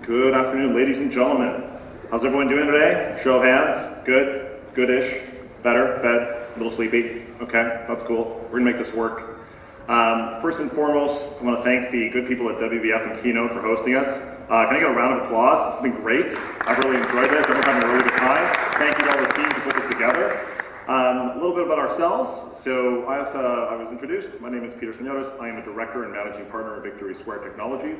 Good afternoon, ladies and gentlemen. How's everyone doing today? Show of hands. Good? Goodish? Better? Fed? A little sleepy? Okay, that's cool. We're gonna make this work. First and foremost, I want to thank the good people at WBF and Keynote for hosting us. Can I get a round of applause? This has been great. I've really enjoyed this. Everyone's having a really good time. Thank you to all the team to put this together. A little bit about ourselves. So as I was introduced, my name is Peter Smyrniotis. I am a director and managing partner at Victory Square Technologies.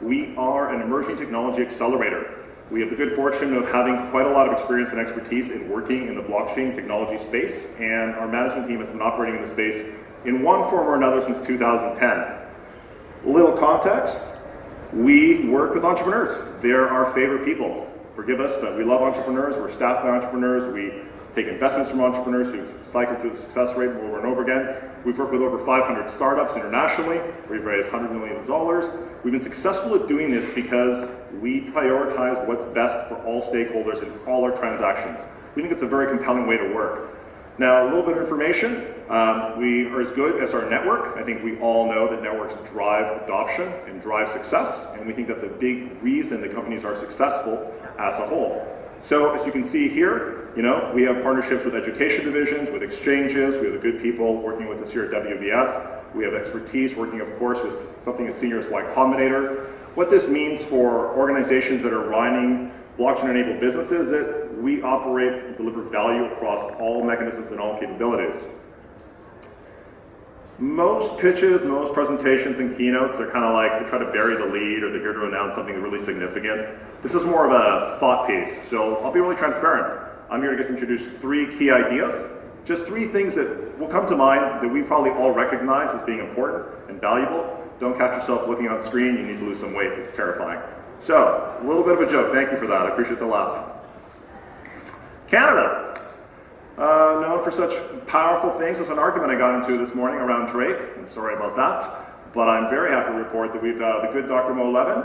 We are an emerging technology accelerator. We have the good fortune of having quite a lot of experience and expertise in working in the blockchain technology space, and our management team has been operating in the space in one form or another since 2010. A little context, we work with entrepreneurs. They're our favorite people. Forgive us, but we love entrepreneurs. We're staffed by entrepreneurs. We take investments from entrepreneurs who've cycled through the success rate over and over again. We've worked with over 500 startups internationally. We've raised $100 million. We've been successful at doing this because we prioritize what's best for all stakeholders in all our transactions. We think it's a very compelling way to work. Now, a little bit of information. We are as good as our network. I think we all know that networks drive adoption and drive success, and we think that's a big reason that companies are successful as a whole. So, as you can see here, we have partnerships with education divisions, with exchanges. We have the good people working with us here at WBF. We have expertise working, of course, with something as senior as Y Combinator. What this means for organizations that are running blockchain-enabled businesses is that we operate and deliver value across all mechanisms and all capabilities. Most pitches, most presentations and keynotes, they're kind of like, they try to bury the lead or they're here to announce something really significant. This is more of a thought piece, so I'll be really transparent. I'm here to just introduce 3 key ideas, just 3 things that will come to mind that we probably all recognize as being important and valuable. Don't catch yourself looking on screen, you need to lose some weight, it's terrifying. So, a little bit of a joke, thank you for that, I appreciate the laugh. Canada. Known for such powerful things. There's an argument I got into this morning around Drake. I'm sorry about that. But I'm very happy to report that we've the good Dr. Mo Levin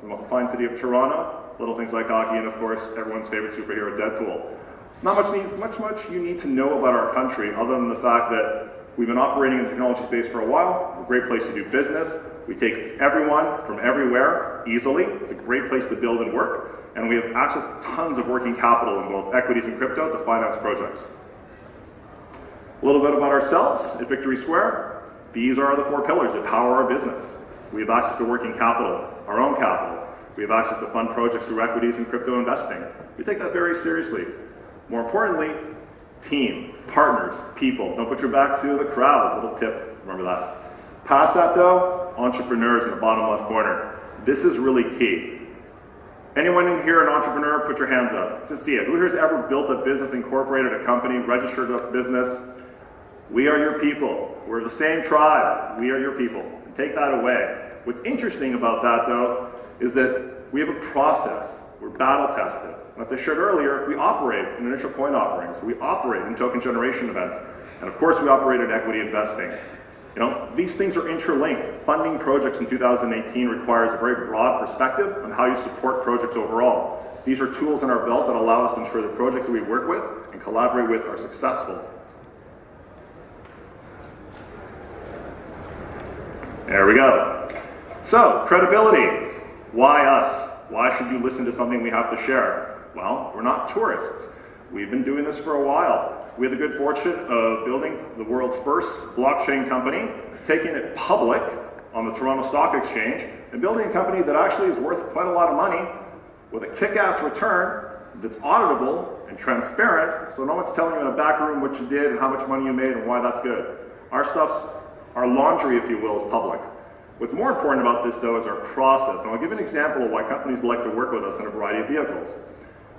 from the fine city of Toronto. Little things like hockey and, of course, everyone's favorite superhero, Deadpool. Not much you need to know about our country other than the fact that we've been operating in the technology space for a while. We're a great place to do business. We take everyone from everywhere easily. It's a great place to build and work. And we have access to tons of working capital in both equities and crypto to finance projects. A little bit about ourselves at Victory Square. These are the 4 pillars that power our business. We have access to working capital, our own capital. We have access to fund projects through equities and crypto investing. We take that very seriously. More importantly, team, partners, people. Don't put your back to the crowd. A little tip, remember that. Past that though, entrepreneurs in the bottom left corner. This is really key. Anyone in here an entrepreneur, put your hands up. Let's just see it. Who here has ever built a business, incorporated a company, registered a business? We are your people. We're the same tribe. We are your people. And take that away. What's interesting about that though, is that we have a process. We're battle tested. As I shared earlier, we operate in initial coin offerings. We operate in token generation events. And of course we operate in equity investing. These things are interlinked. Funding projects in 2018 requires a very broad perspective on how you support projects overall. These are tools in our belt that allow us to ensure the projects that we work with and collaborate with are successful. There we go. So, credibility. Why us? Why should you listen to something we have to share? Well, we're not tourists. We've been doing this for a while. We had the good fortune of building the world's first blockchain company, taking it public on the Toronto Stock Exchange, and building a company that actually is worth quite a lot of money with a kick-ass return that's auditable and transparent, so no one's telling you in a back room what you did and how much money you made and why that's good. Our laundry, if you will, is public. What's more important about this, though, is our process. And I'll give an example of why companies like to work with us in a variety of vehicles.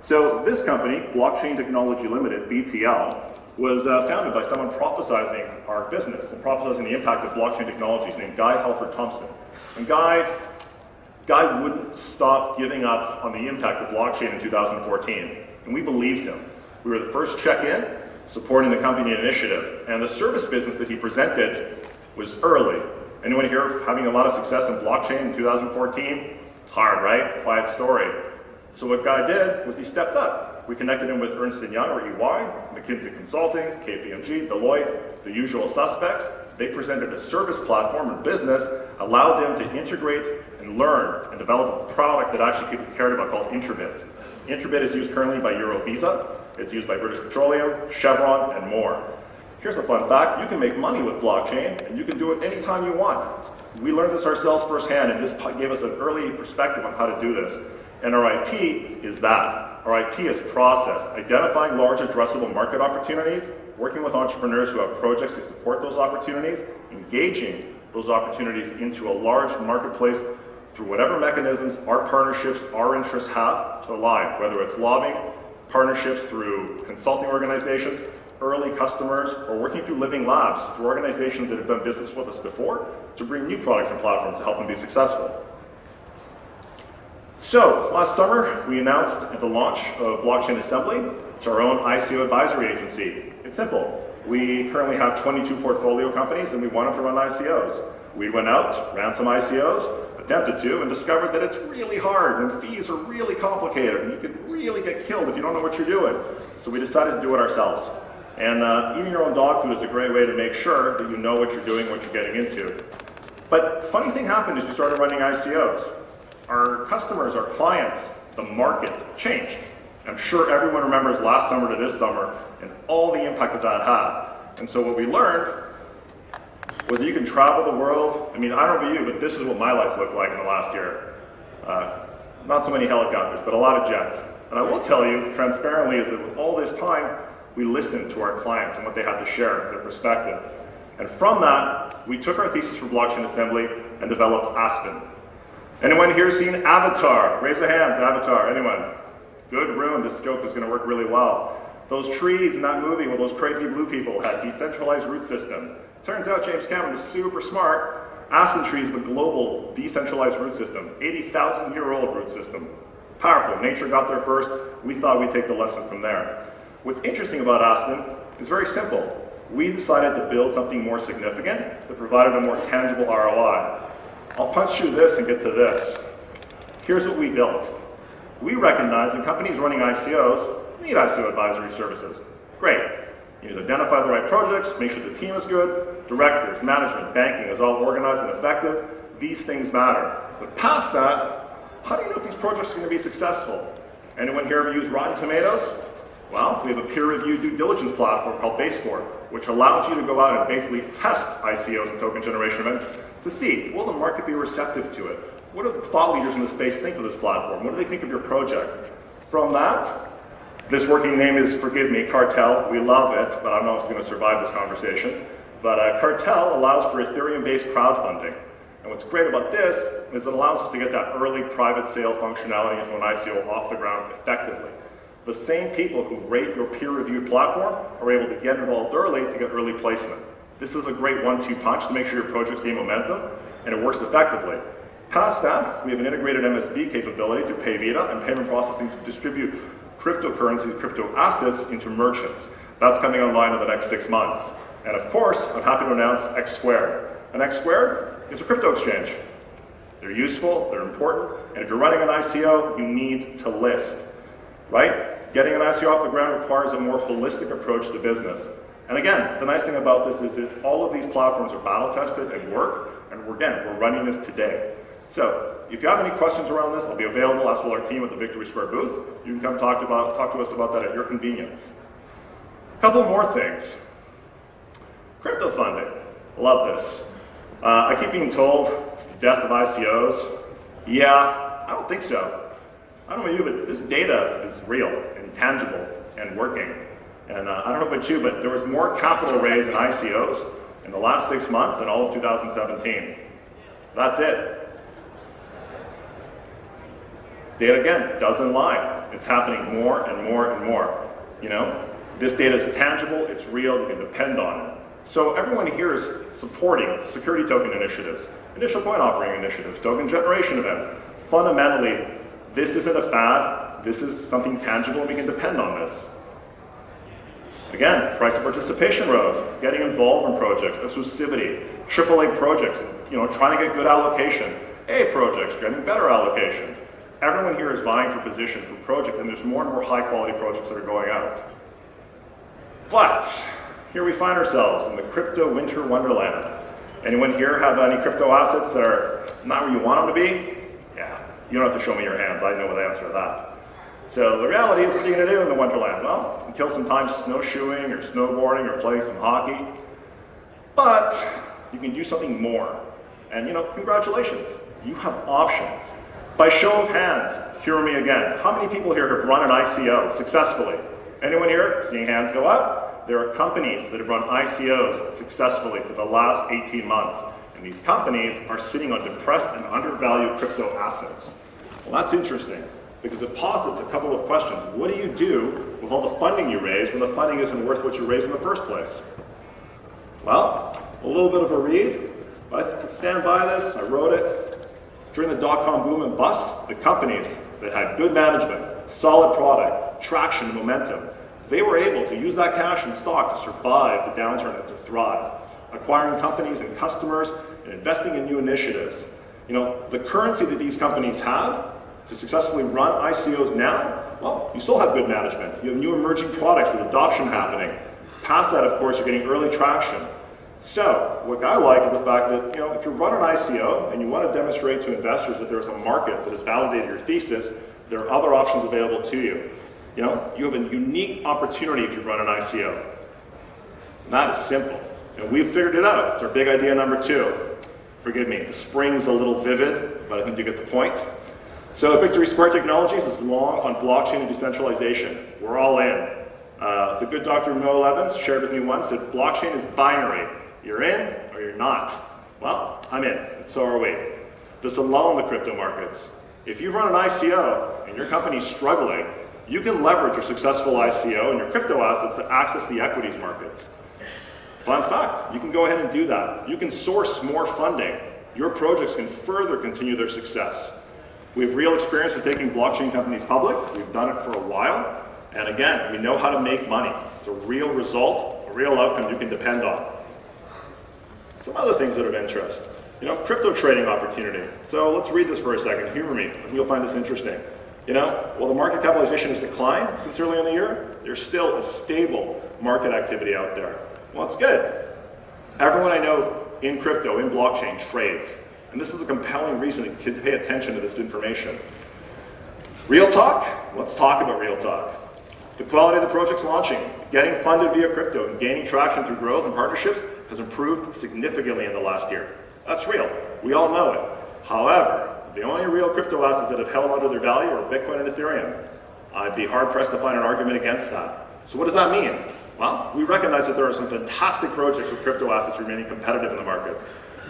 So this company, Blockchain Technology Limited, BTL, was founded by someone prophesizing our business and prophesizing the impact of blockchain technologies named Guy Halford Thompson. And Guy wouldn't stop giving up on the impact of blockchain in 2014. And we believed him. We were the first check-in supporting the company initiative. And the service business that he presented was early. Anyone here having a lot of success in blockchain in 2014? It's hard, right? Quiet story. So what Guy did was he stepped up. We connected him with Ernst & Young or EY, McKinsey Consulting, KPMG, Deloitte, the usual suspects. They presented a service platform and business, allowed them to integrate and and learn and develop a product that actually people cared about called Interbit. Interbit is used currently by Eurovisa, it's used by British Petroleum, Chevron, and more. Here's a fun fact, you can make money with blockchain, and you can do it anytime you want. We learned this ourselves firsthand, and this gave us an early perspective on how to do this. And our IP is that. Our IP is process, identifying large addressable market opportunities, working with entrepreneurs who have projects to support those opportunities, engaging those opportunities into a large marketplace through whatever mechanisms our partnerships, our interests have to align, whether it's lobbying, partnerships through consulting organizations, early customers, or working through living labs, through organizations that have done business with us before, to bring new products and platforms to help them be successful. So, last summer, we announced at the launch of Blockchain Assembly, which is our own ICO advisory agency. It's simple. We currently have 22 portfolio companies, and we wanted to run ICOs. We went out, ran some ICOs, attempted to, and discovered that it's really hard, and fees are really complicated, and you can really get killed if you don't know what you're doing. So we decided to do it ourselves. And eating your own dog food is a great way to make sure that you know what you're doing, what you're getting into. But funny thing happened as we started running ICOs. Our customers, our clients, the market changed. I'm sure everyone remembers last summer to this summer and all the impact that had. And so what we learned was that you can travel the world. I mean, I don't know about you, but this is what my life looked like in the last year. Not so many helicopters, but a lot of jets. And I will tell you, transparently, is that with all this time, we listened to our clients and what they had to share, their perspective. And from that, we took our thesis for Blockchain Assembly and developed Aspen. Anyone here seen Avatar? Raise your hands, Avatar, anyone? Good room, this joke is gonna work really well. Those trees in that movie with those crazy blue people had decentralized root system. Turns out James Cameron was super smart. Aspen Tree is the global decentralized root system, 80,000-year-old root system. Powerful, nature got there first. We thought we'd take the lesson from there. What's interesting about Aspen is very simple. We decided to build something more significant that provided a more tangible ROI. I'll punch through this and get to this. Here's what we built. We recognize that companies running ICOs need ICO advisory services. Great. You need to identify the right projects, make sure the team is good, directors, management, banking is all organized and effective. These things matter. But past that, how do you know if these projects are going to be successful? Anyone here ever use Rotten Tomatoes? Well, we have a peer-reviewed due diligence platform called BaseScore, which allows you to go out and basically test ICOs and token generation events to see, will the market be receptive to it? What do the thought leaders in the space think of this platform? What do they think of your project? From that, this working name is, forgive me, Cartel. We love it, but I don't know if it's going to survive this conversation. But Cartel allows for Ethereum-based crowdfunding. And what's great about this is it allows us to get that early private sale functionality into an ICO off the ground effectively. The same people who rate your peer-reviewed platform are able to get involved early to get early placement. This is a great one-two punch to make sure your projects gain momentum, and it works effectively. Past that, we have an integrated MSB capability to pay Vita and payment processing to distribute cryptocurrencies, crypto assets into merchants. That's coming online in the next 6 months. And of course, I'm happy to announce X Squared. And X Squared is a crypto exchange. They're useful, they're important, and if you're running an ICO, you need to list, right? Getting an ICO off the ground requires a more holistic approach to business. And again, the nice thing about this is that all of these platforms are battle tested and work, and we're running this today. So, if you have any questions around this, I'll be available, as will our team at the Victory Square booth. You can come talk to us about that at your convenience. A couple more things. Crypto funding. I love this. I keep being told it's the death of ICOs. Yeah, I don't think so. I don't know about you, but this data is real and tangible and working. And I don't know about you, but there was more capital raised in ICOs in the last 6 months than all of 2017. That's it. Data, again, doesn't lie. It's happening more and more and more. You know, this data is tangible, it's real, you can depend on it. So everyone here is supporting security token initiatives, initial coin offering initiatives, token generation events. Fundamentally, this isn't a fad, this is something tangible and we can depend on this. Again, price of participation rose, getting involved in projects, exclusivity, AAA projects, you know, trying to get good allocation, A projects, getting better allocation. Everyone here is vying for position for projects, and there's more and more high-quality projects that are going out. But here we find ourselves in the crypto winter wonderland. Anyone here have any crypto assets that are not where you want them to be? You don't have to show me your hands. I know the answer to that. So the reality is, what are you going to do in the Wonderland? Well, you can kill some time snowshoeing or snowboarding or play some hockey. But you can do something more. And congratulations. You have options. By show of hands, hear me again. How many people here have run an ICO successfully? Anyone here? Seeing hands go up? There are companies that have run ICOs successfully for the last 18 months. And these companies are sitting on depressed and undervalued crypto assets. Well, that's interesting, because it posits a couple of questions. What do you do with all the funding you raise when the funding isn't worth what you raised in the first place? Well, a little bit of a read. I stand by this. I wrote it. During the dot-com boom and bust, the companies that had good management, solid product, traction, and momentum, they were able to use that cash and stock to survive the downturn and to thrive, acquiring companies and customers and investing in new initiatives. The currency that these companies have to successfully run ICOs now, well, you still have good management. You have new emerging products with adoption happening. Past that, of course, you're getting early traction. So, what I like is the fact that, if you run an ICO and you want to demonstrate to investors that there's a market that has validated your thesis, there are other options available to you. You have a unique opportunity if you run an ICO. And that is simple. We've figured it out. It's our big idea number 2. Forgive me, the spring's a little vivid, but I think you get the point. So Victory Square Technologies is long on blockchain and decentralization. We're all in. The good Dr. Noel Evans shared with me once that blockchain is binary. You're in or you're not. Well, I'm in, and so are we. There's a lull in the crypto markets. If you run an ICO and your company's struggling, you can leverage your successful ICO and your crypto assets to access the equities markets. Fun fact, you can go ahead and do that. You can source more funding. Your projects can further continue their success. We have real experience with taking blockchain companies public. We've done it for a while. And again, we know how to make money. It's a real result, a real outcome you can depend on. Some other things that are of interest. Crypto trading opportunity. So let's read this for a second. Humor me. I think you'll find this interesting. While the market capitalization has declined since early in the year, there's still a stable market activity out there. Well, it's good. Everyone I know in crypto, in blockchain, trades. And this is a compelling reason to pay attention to this information. Real talk? Let's talk about real talk. The quality of the projects launching, getting funded via crypto, and gaining traction through growth and partnerships has improved significantly in the last year. That's real. We all know it. However, the only real crypto assets that have held onto their value are Bitcoin and Ethereum. I'd be hard-pressed to find an argument against that. So what does that mean? Well, we recognize that there are some fantastic projects with crypto assets remaining competitive in the markets,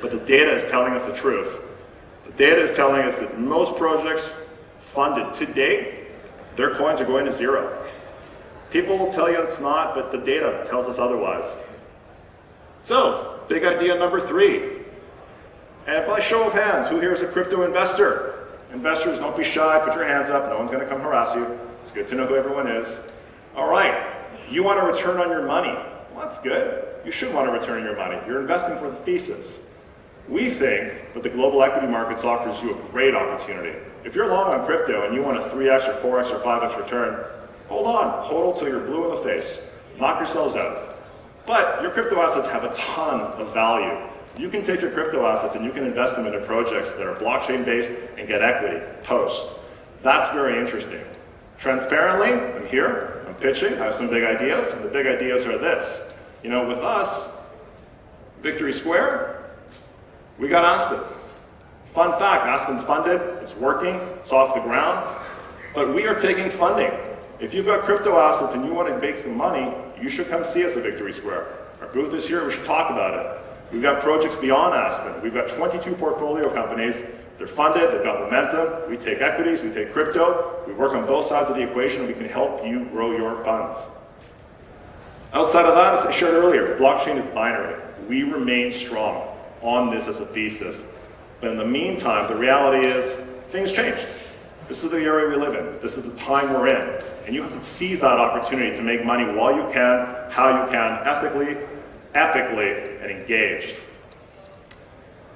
but the data is telling us the truth. The data is telling us that most projects funded to date, their coins are going to zero. People will tell you it's not, but the data tells us otherwise. So, big idea number 3. And by show of hands, who here is a crypto investor? Investors, don't be shy, put your hands up, no one's going to come harass you. It's good to know who everyone is. All right, you want a return on your money. Well, that's good. You should want a return on your money. You're investing for the thesis. We think that the global equity markets offers you a great opportunity. If you're long on crypto and you want a 3x or 4x or 5x return, hold on, hold till you're blue in the face. Knock yourselves out. But your crypto assets have a ton of value. You can take your crypto assets and you can invest them into projects that are blockchain-based and get equity, post. That's very interesting. Transparently, I'm here, I'm pitching, I have some big ideas, and the big ideas are this. With us, Victory Square, we got Aspen. Fun fact, Aspen's funded, it's working, it's off the ground, but we are taking funding. If you've got crypto assets and you want to make some money, you should come see us at Victory Square. Our booth is here, we should talk about it. We've got projects beyond Aspen. We've got 22 portfolio companies. They're funded, they've got momentum. We take equities, we take crypto. We work on both sides of the equation and we can help you grow your funds. Outside of that, as I shared earlier, blockchain is binary. We remain strong on this as a thesis. But in the meantime, the reality is things change. This is the area we live in. This is the time we're in. And you have to seize that opportunity to make money while you can, how you can, ethically, epically, and engaged.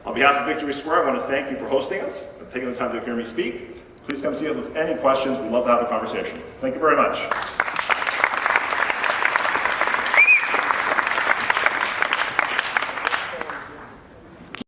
On behalf of Victory Square, I want to thank you for hosting us and taking the time to hear me speak. Please come see us with any questions. We'd love to have a conversation. Thank you very much.